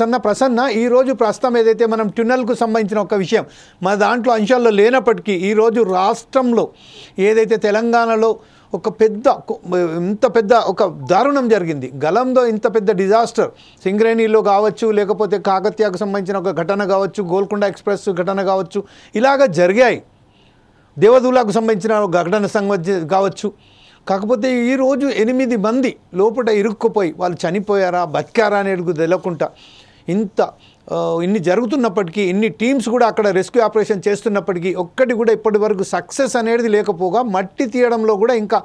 ప్రసన్న ఈరోజు ప్రస్తుతం ఏదైతే మనం ట్యునెల్కు సంబంధించిన ఒక విషయం మన దాంట్లో అంశాల్లో లేనప్పటికీ ఈరోజు రాష్ట్రంలో ఏదైతే తెలంగాణలో ఒక ఇంత పెద్ద ఒక దారుణం జరిగింది. గలంలో ఇంత పెద్ద డిజాస్టర్ సింగరేణిలో కావచ్చు, లేకపోతే కాకతీయకు సంబంధించిన ఒక ఘటన కావచ్చు, గోల్కొండ ఎక్స్ప్రెస్ ఘటన కావచ్చు, ఇలాగ జరిగాయి. దేవదూలకు సంబంధించిన ఘటన కావచ్చు. కాకపోతే ఈరోజు 8 మంది లోపల ఇరుక్కుపోయి వాళ్ళు చనిపోయారా బతికారా అనేది తెలియకుండా ఇన్ని జరుగుతున్నప్పటికీ, ఇన్ని టీమ్స్ కూడా అక్కడ రెస్క్యూ ఆపరేషన్ చేస్తున్నప్పటికీ ఒక్కటి కూడా ఇప్పటి వరకు సక్సెస్ అనేది లేకపోగా మట్టి తీయడంలో కూడా ఇంకా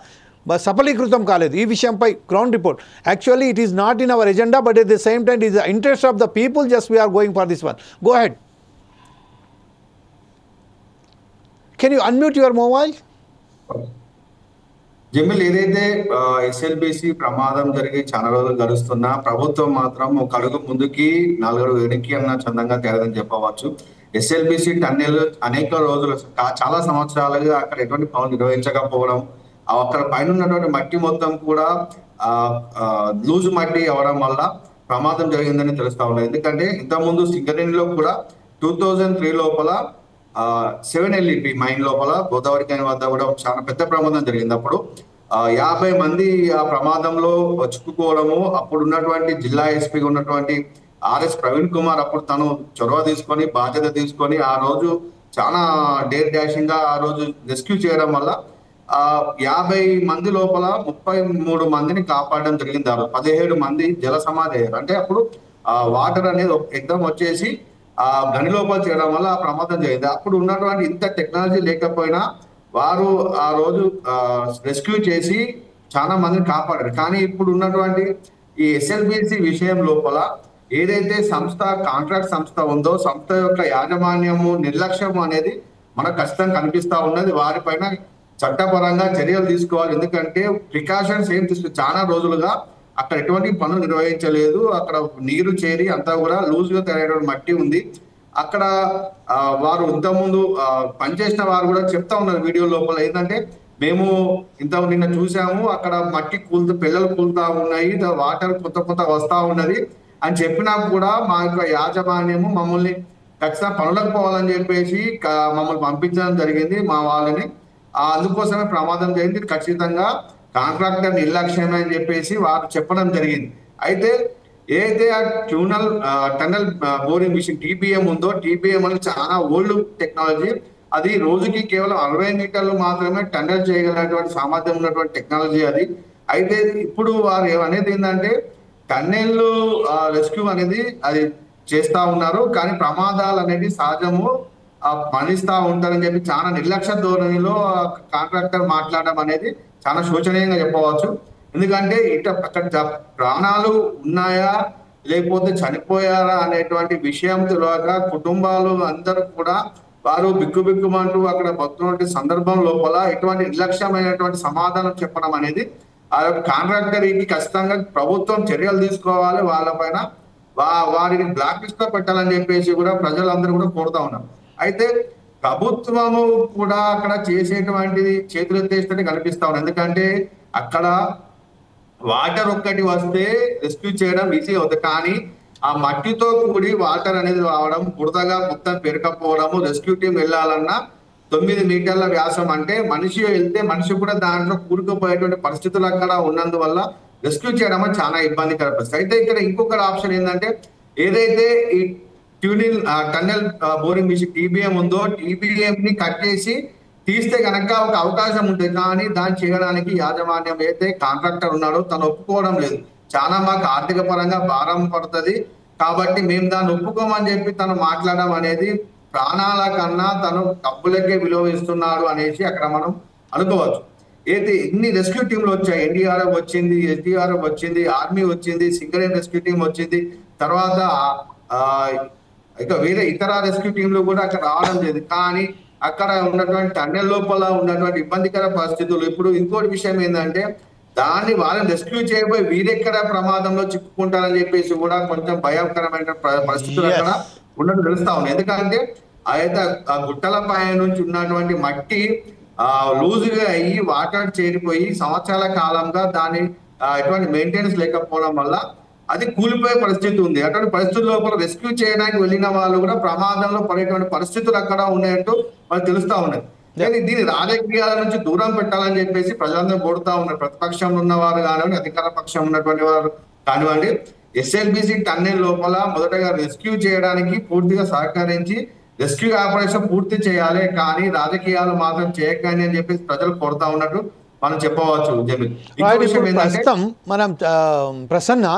సఫలీకృతం కాలేదు. ఈ విషయంపై ground report. Actually it is not in our agenda, but at the same time it is the interest of the people. Just we are going for this one. Go ahead. Can you unmute your mobile? Jameel, ఏదైతే SLBC ప్రమాదం జరిగి చాలా రోజులు గడుస్తున్నా ప్రభుత్వం మాత్రం ఒక అడుగు ముందుకి 4 అడుగులు వెనక్కి అన్న చందంగా తేలదని చెప్పవచ్చు. ఎస్ఎల్బిసి టన్నెల్ అనేక రోజులు చాలా సంవత్సరాలుగా అక్కడ ఎటువంటి పనులు నిర్వహించకపోవడం, అక్కడ పైన ఉన్నటువంటి మట్టి మొత్తం కూడా లూజు మట్టి అవడం వల్ల ప్రమాదం జరిగిందని తెలుస్తా ఉన్నది. ఎందుకంటే ఇంతకుముందు సింగరేణిలో కూడా 2003 లోపల 7LEP మైన్ లోపల గోదావరి క్యాన్ వద్ద కూడా చాలా పెద్ద ప్రమాదం జరిగింది. అప్పుడు 50 మంది ఆ ప్రమాదంలో చిక్కుకోవడము, అప్పుడు ఉన్నటువంటి జిల్లా ఎస్పీగా ఉన్నటువంటి ఆర్ఎస్ ప్రవీణ్ కుమార్ అప్పుడు తను చొరవ తీసుకొని బాధ్యత తీసుకొని ఆ రోజు చాలా డేర్ డాషింగ్ గా ఆ రోజు రెస్క్యూ చేయడం వల్ల 50 మంది లోపల 33 మందిని కాపాడడం జరిగింది. 17 మంది జల సమాధి అయ్యారు. అంటే అప్పుడు వాటర్ అనేది ఎగ్దం వచ్చేసి గని లోపల చేయడం వల్ల ఆ ప్రమాదం జరిగింది. అప్పుడు ఉన్నటువంటి ఇంత టెక్నాలజీ లేకపోయినా వారు ఆ రోజు రెస్క్యూ చేసి చాలా మందిని కాపాడారు. కానీ ఇప్పుడు ఉన్నటువంటి ఈ ఎస్ఎల్బిసి విషయం లోపల ఏదైతే కాంట్రాక్ట్ సంస్థ ఉందో, సంస్థ యొక్క యాజమాన్యము నిర్లక్ష్యం అనేది మనకు ఖచ్చితంగా కనిపిస్తా ఉన్నది. వారిపైన చట్టపరంగా చర్యలు తీసుకోవాలి. ఎందుకంటే ప్రికాషన్స్ ఏం చాలా రోజులుగా అక్కడ ఎటువంటి పనులు నిర్వహించలేదు. అక్కడ నీరు చేరి అంతా కూడా లూజ్ గా తయారైన మట్టి ఉంది. అక్కడ వారు ఇంతకుముందు పనిచేసిన వారు కూడా చెప్తా ఉన్నారు వీడియో లోపల ఏంటంటే, మేము నిన్న చూసాము అక్కడ మట్టి పిల్లలు కూలుతా ఉన్నాయి, వాటర్ కొత్త వస్తా ఉన్నది అని చెప్పినా కూడా మా యొక్క యాజమాన్యము మమ్మల్ని ఖచ్చితంగా పనులకు పోవాలని చెప్పేసి మమ్మల్ని పంపించడం జరిగింది మా వాళ్ళని. అందుకోసమే ప్రమాదం జరిగింది. ఖచ్చితంగా కాంట్రాక్టర్ నిర్లక్ష్యమే అని చెప్పేసి వారు చెప్పడం జరిగింది. అయితే ఏదైతే ఆ టన్నల్ బోరింగ్ మిషన్ TBM ఉందో, TBM అనేది చాలా ఓల్డ్ టెక్నాలజీ. అది రోజుకి కేవలం 60 మీటర్లు మాత్రమే టన్నల్ చేయగలిగినటువంటి సామర్థ్యం ఉన్నటువంటి టెక్నాలజీ అది. అయితే ఇప్పుడు వారు అనేది ఏంటంటే టన్నెల్ రెస్క్యూ అనేది అది చేస్తా ఉన్నారు, కానీ ప్రమాదాలు అనేది సహజము పనిస్తా ఉంటారని చెప్పి చాలా నిర్లక్ష్య ధోరణిలో కాంట్రాక్టర్ మాట్లాడడం అనేది చాలా శోచనీయంగా చెప్పవచ్చు. ఎందుకంటే అక్కడ ప్రాణాలు ఉన్నాయా లేకపోతే చనిపోయారా అనేటువంటి విషయం తెలియక కుటుంబాలు అందరూ కూడా వారు బిక్కుబిక్కుమంటూ అక్కడ బతుకున్నటువంటి సందర్భం లోపల ఎటువంటి నిర్లక్ష్యమైనటువంటి సమాధానం చెప్పడం అనేది ఆ యొక్క కాంట్రాక్టర్కి ఖచ్చితంగా ప్రభుత్వం చర్యలు తీసుకోవాలి. వాళ్ళపైన వారిని బ్లాక్ లిస్ట్ లో పెట్టాలని చెప్పేసి కూడా ప్రజలందరూ కూడా కోరుతా ఉన్నారు. అయితే ప్రభుత్వము కూడా అక్కడ చేసేటువంటిది చేతులు ఎత్తేస్తే కనిపిస్తా ఉంది. ఎందుకంటే అక్కడ వాటర్ ఒక్కటి వస్తే రెస్క్యూ చేయడం ఈజీ అవుతుంది, కానీ ఆ మట్టితో కూడి వాటర్ అనేది రావడం, బురదగా మొత్తం పెరగకపోవడము, రెస్క్యూ టీం వెళ్ళాలన్నా 9 మీటర్ల వ్యాసం అంటే మనిషి వెళ్తే మనిషి కూడా దాంట్లో కూరుకుపోయేటువంటి పరిస్థితులు అక్కడ ఉన్నందువల్ల రెస్క్యూ చేయడం చాలా ఇబ్బందికర పరిస్థితి. అయితే ఇక్కడ ఇంకొక ఆప్షన్ ఏంటంటే, ఏదైతే ఈ టన్నెల్ బోరింగ్ మిషన్ TBM ఉందో, TBM ని కట్ చేసి తీస్తే కనుక ఒక అవకాశం ఉంటుంది. కానీ దాన్ని చేయడానికి యాజమాన్యం అయితే కాంట్రాక్టర్ ఉన్నాడో తను ఒప్పుకోవడం లేదు. చాలా మాకు ఆర్థిక పరంగా భారం పడుతుంది కాబట్టి మేము దాన్ని ఒప్పుకోమని చెప్పి తను మాట్లాడడం అనేది ప్రాణాల కన్నా తను డబ్బులకే విలువ ఇస్తున్నాడు అనేసి అక్కడ మనం అనుకోవచ్చు. అయితే ఇన్ని రెస్క్యూ టీంలు వచ్చాయి. NDRF వచ్చింది, SDRF వచ్చింది, ఆర్మీ వచ్చింది, సింగరేణి రెస్క్యూ టీం వచ్చింది, తర్వాత ఇక వేరే ఇతర రెస్క్యూ టీంలు కూడా అక్కడ రావడం జరిగింది. కానీ అక్కడ ఉన్నటువంటి టన్నెల్ లోపల ఉన్నటువంటి ఇబ్బందికర పరిస్థితులు. ఇప్పుడు ఇంకోటి విషయం ఏంటంటే, వాళ్ళని రెస్క్యూ చేయబోయి వీరెక్కడ ప్రమాదంలో చిక్కుకుంటారని చెప్పేసి కూడా కొంచెం భయంకరమైన పరిస్థితులు అక్కడ ఉన్నట్టు తెలుస్తా ఉన్నాయి. ఎందుకంటే అయితే ఆ గుట్టల పై నుంచి ఉన్నటువంటి మట్టి లూజుగా అయ్యి వాటర్ చేరిపోయి సంవత్సరాల కాలంగా దాని ఎటువంటి మెయింటెనెన్స్ లేకపోవడం వల్ల అది కూలిపోయే పరిస్థితి ఉంది. అటువంటి పరిస్థితుల లోపల రెస్క్యూ చేయడానికి వెళ్ళిన వాళ్ళు కూడా ప్రమాదంలో పడేటువంటి పరిస్థితులు అక్కడ ఉన్నాయంటూ మనకు తెలుస్తా ఉన్నది. కానీ దీని రాజకీయాల నుంచి దూరం పెట్టాలని చెప్పేసి ప్రజలందరూ కోరుతా ఉన్నారు. ప్రతిపక్షంలో ఉన్నవారు కానివ్వండి, అధికార పక్షం ఉన్నటువంటి వారు కానివ్వండి, ఎస్ఎల్బిసి టన్నెల్ లోపల మొదటగా రెస్క్యూ చేయడానికి పూర్తిగా సహకరించి రెస్క్యూ ఆపరేషన్ పూర్తి చేయాలి, కానీ రాజకీయాలు మాత్రం చేయకండి అని చెప్పేసి ప్రజలు కోరుతా ఉన్నట్టు మనం చెప్పవచ్చు. జమీల్, ప్రస్తుతం మనం ప్రసన్న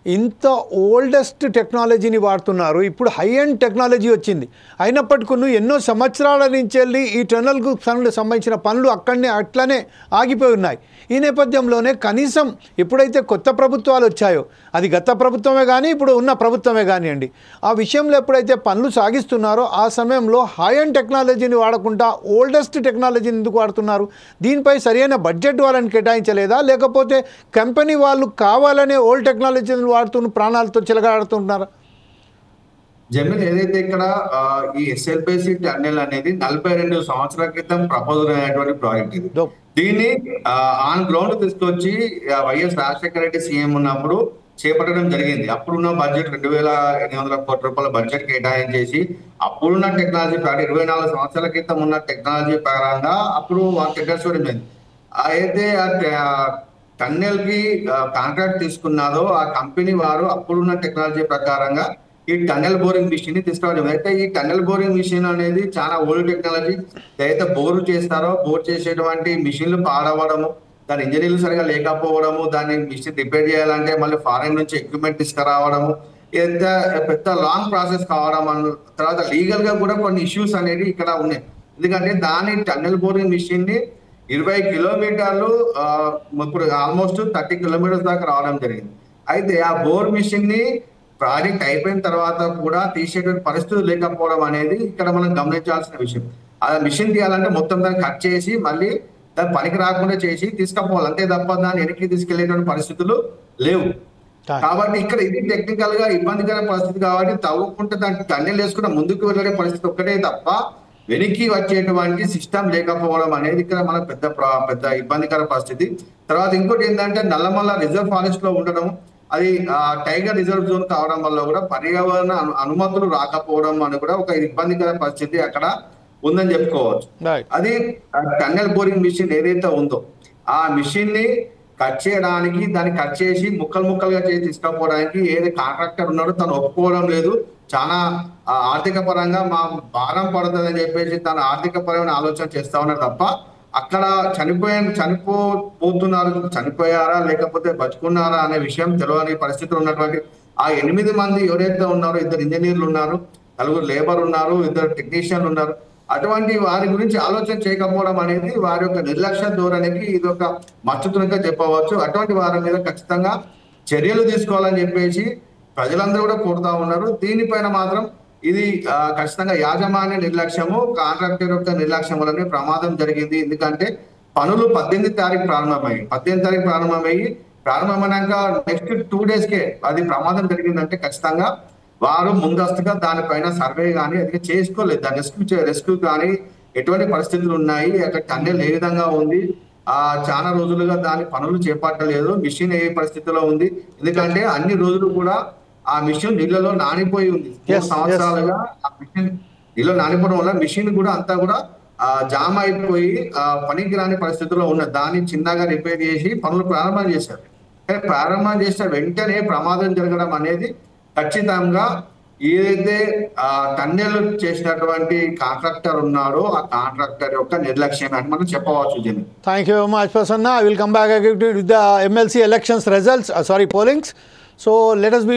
ఇంత ఓల్డెస్ట్ టెక్నాలజీని వాడుతున్నారు. ఇప్పుడు హై ఎండ్ టెక్నాలజీ వచ్చింది. అయినప్పటికీ ఎన్నో సంవత్సరాల నుంచి వెళ్ళి ఈ టన్నెల్కు సంబంధించిన పనులు అక్కడనే అట్లనే ఆగిపోయి ఉన్నాయి. ఈ నేపథ్యంలోనే కనీసం ఎప్పుడైతే కొత్త ప్రభుత్వాలు వచ్చాయో, అది గత ప్రభుత్వమే కానీ ఇప్పుడు ఉన్న ప్రభుత్వమే కానివ్వండి, ఆ విషయంలో ఎప్పుడైతే పనులు సాగిస్తున్నారో ఆ సమయంలో హై ఎండ్ టెక్నాలజీని వాడకుండా ఓల్డెస్ట్ టెక్నాలజీని ఎందుకు వాడుతున్నారు? దీనిపై సరైన బడ్జెట్ వాళ్ళని కేటాయించలేదా, లేకపోతే కంపెనీ వాళ్ళు కావాలనే ఓల్డ్ టెక్నాలజీని వాడుతున్న ప్రాణాలతో చిలగాడుతున్నారా? జమీల్, ఏదైతే ఇక్కడ ఈ ఎస్ఎల్బిసి టన్నెల్ అనేది 42 సంవత్సరాల క్రితం ప్రపోజల్ అయినటువంటి ప్రాజెక్ట్ ఇది. దీన్ని ఆన్ గ్రౌండ్ తీసుకొచ్చి వైఎస్ రాజశేఖర రెడ్డి సీఎం ఉన్నప్పుడు చేపట్టడం జరిగింది. అప్పుడున్న బడ్జెట్ 2,800 కోట్ల రూపాయల బడ్జెట్ కేటాయించేసి అప్పుడున్న టెక్నాలజీ ప్రకారం 24 సంవత్సరాల క్రితం ఉన్న టెక్నాలజీ పరంగా అప్పుడు టెండర్స్ జరిగింది. అయితే టన్నెల్ కి కాంట్రాక్ట్ తీసుకున్నారో ఆ కంపెనీ వారు అప్పుడున్న టెక్నాలజీ ప్రకారంగా ఈ టన్నెల్ బోరింగ్ మిషన్ ని తీసుకురావడం. అయితే ఈ టన్నెల్ బోరింగ్ మిషన్ అనేది చాలా ఓల్డ్ టెక్నాలజీ. ఏదైతే బోరు చేస్తారో బోర్ చేసేటువంటి మిషన్లు పాడవడము, దాని ఇంజనీర్లు సరిగా లేకపోవడము, దాన్ని మిషన్ రిపేర్ చేయాలంటే మళ్ళీ ఫారెన్ నుంచి ఎక్విప్మెంట్ తీసుకురావడము, పెద్ద లాంగ్ ప్రాసెస్ కావడం, తర్వాత లీగల్ గా కూడా కొన్ని ఇష్యూస్ అనేవి ఇక్కడ ఉన్నాయి. ఎందుకంటే దాని టన్నెల్ బోరింగ్ మిషన్ ని 20 కిలోమీటర్లు ఇప్పుడు ఆల్మోస్ట్ 30 కిలోమీటర్స్ దాకా రావడం జరిగింది. అయితే ఆ బోర్ మిషన్ ని ప్రాజెక్ట్ అయిపోయిన తర్వాత కూడా తీసేటువంటి పరిస్థితులు లేకపోవడం అనేది ఇక్కడ మనం గమనించాల్సిన విషయం. ఆ మిషన్ తీయాలంటే మొత్తం దాన్ని కట్ చేసి మళ్ళీ దాన్ని పనికి రాకుండా చేసి తీసుకపోవాలి, అంతే తప్ప దాన్ని వెనక్కి తీసుకెళ్లేటువంటి పరిస్థితులు లేవు. కాబట్టి ఇక్కడ ఇది టెక్నికల్ గా ఇబ్బందికర పరిస్థితి కాబట్టి తవ్వుకుంటే దాన్ని టన్నెల్ వేసుకున్న ముందుకు వెళ్ళే పరిస్థితి ఒక్కటే తప్ప వెనక్కి వచ్చేటువంటి సిస్టమ్ లేకపోవడం అనేది ఇక్కడ మనకు పెద్ద ఇబ్బందికర పరిస్థితి. తర్వాత ఇంకోటి ఏంటంటే నల్లమల్ల రిజర్వ్ ఫారెస్ట్ లో ఉండడం, అది టైగర్ రిజర్వ్ జోన్ కావడం వల్ల కూడా పర్యావరణ అనుమతులు రాకపోవడం అని కూడా ఒక ఇబ్బందికర పరిస్థితి అక్కడ ఉందని చెప్పుకోవచ్చు. అది టన్నెల్ బోరింగ్ మిషన్ ఏదైతే ఉందో ఆ మిషన్ ని కట్ చేయడానికి, దాన్ని కట్ చేసి ముక్కలుగా చేసి తీసుకపోవడానికి ఏది కాంట్రాక్టర్ ఉన్నాడో తను ఒప్పుకోవడం లేదు. చాలా ఆర్థిక పరంగా మా భారం పడుతుంది అని చెప్పేసి తను ఆర్థిక పరమైన ఆలోచన చేస్తా ఉన్నారు తప్ప అక్కడ చనిపోతున్నారు, చనిపోయారా లేకపోతే బతుకున్నారా అనే విషయం తెలియని పరిస్థితులు ఉన్నటువంటి ఆ 8 మంది ఎవరైతే ఉన్నారో, 2 ఇంజనీర్లు ఉన్నారు, 4 లేబర్ ఉన్నారు, 2 టెక్నీషియన్లు ఉన్నారు, అటువంటి వారి గురించి ఆలోచన చేయకపోవడం అనేది వారి యొక్క నిర్లక్ష్య ధోరణికి ఇది ఒక మచ్చుతునిగా చెప్పవచ్చు. అటువంటి వారి మీద ఖచ్చితంగా చర్యలు తీసుకోవాలని చెప్పేసి ప్రజలందరూ కూడా కోరుతా ఉన్నారు. దీనిపైన మాత్రం ఇది ఖచ్చితంగా యాజమాన్య నిర్లక్ష్యము, కాంట్రాక్టర్ యొక్క నిర్లక్ష్యం వల్లనే ప్రమాదం జరిగింది. ఎందుకంటే పనులు 18 తారీఖు ప్రారంభమైనాక నెక్స్ట్ 2 days కే అది ప్రమాదం జరిగిందంటే ఖచ్చితంగా వారు ముందస్తుగా దానిపైన సర్వే కానీ అది చేసుకోలేదు. దాని రెస్క్యూ కానీ ఎటువంటి పరిస్థితులు ఉన్నాయి, అక్కడ టన్నెల్ ఏ విధంగా ఉంది, చాలా రోజులుగా దాని పనులు చేపట్టలేదు, మిషన్ ఏ పరిస్థితిలో ఉంది. ఎందుకంటే అన్ని రోజులు కూడా ఆ మిషన్ నీళ్ళలో నానిపోయి ఉంది. 3 సంవత్సరాలుగా ఆ మిషన్ నీళ్ళలో నానిపోవడం వల్ల మిషన్ కూడా అంతా కూడా జామ్ అయిపోయి పనికి రాని పరిస్థితుల్లో ఉన్న దాన్ని చిన్నగా రిపేర్ చేసి పనులు ప్రారంభం చేశారు. కానీ ప్రారంభం చేసిన వెంటనే ప్రమాదం జరగడం అనేది ఖచ్చితంగా ఏదైతే టన్నెల్ చేసినటువంటి కాంట్రాక్టర్ ఉన్నాడో ఆ కాంట్రాక్టర్ యొక్క నిర్లక్ష్యం అని మనం చెప్పవచ్చు. Jani, thank you very much Prasanna. I will come back with the MLC elections results, pollings. So let us be